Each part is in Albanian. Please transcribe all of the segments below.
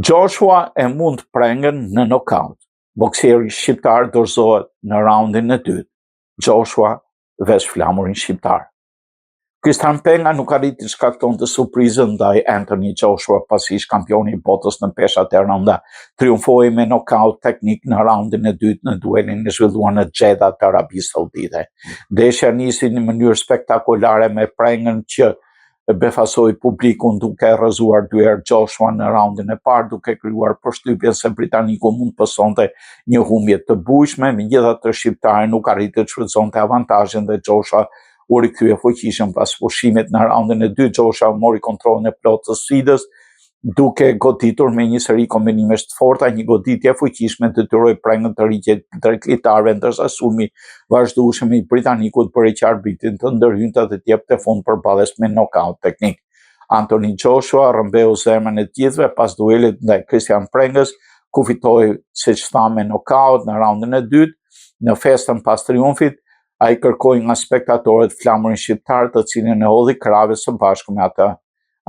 Joshua e mund prengën në nokaut. Bokseri shqiptar dorëzohet në raundin e dytë. Joshua vesh flamurin shqiptar. Kristian Penga nuk arriti të shkaktonte surprizën ndaj Anthony Joshua pasi ish kampioni i botës në peshat e rënda. Triumfoi me nokaut teknik në raundin e dytë në duelin e zhvilluar në Jeddah të Arabisë Saudite. Ndeshja nisi në mënyrë spektakolare me prengën që befasoi publikun duke rrëzuar dy herë Joshua në raundin e parë, duke krijuar përshtypjen se britaniku mund pësonte një humbje të bujshme, megjithatë shqiptari nuk arriti të shfrytëzonte avantazhin dhe Joshua u rikthye fuqishëm pas pushimit. Në raundin e dytë Joshua mori kontrollin e plotë të sfidës, duke goditur me një seri kombinimesh të forta. Një goditje e fuqishme detyroi prengën të riqej drejt litarëve, ndërsa sulmi vazhdueshëm i britanikut bëri që arbitrin të ndërhynte dhe të jepte fund përballjes me nokaut teknik. Anthony Joshua rrëmbeu zemrën e të gjithëve pas duelit ndaj Kristian Pengës, ku fitoi siç thamë me nokaut në raundin e dytë. Në festën pas triumfit, ai kërkoi nga spektatorët flamurin shqiptar, të cilin e hodhi krave së bashku me atë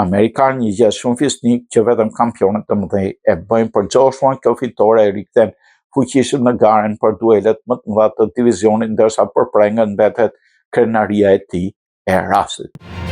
amerikan, një gjë shumë fisnik që vetëm kampionët të mëdhej e bëjnë. Për Joshua, kjo fitore e rikthen fuqishëm në garën për duelet më të mëdha të divizionit, ndërsa për Prengën mbetet krenaria e tij e rastit.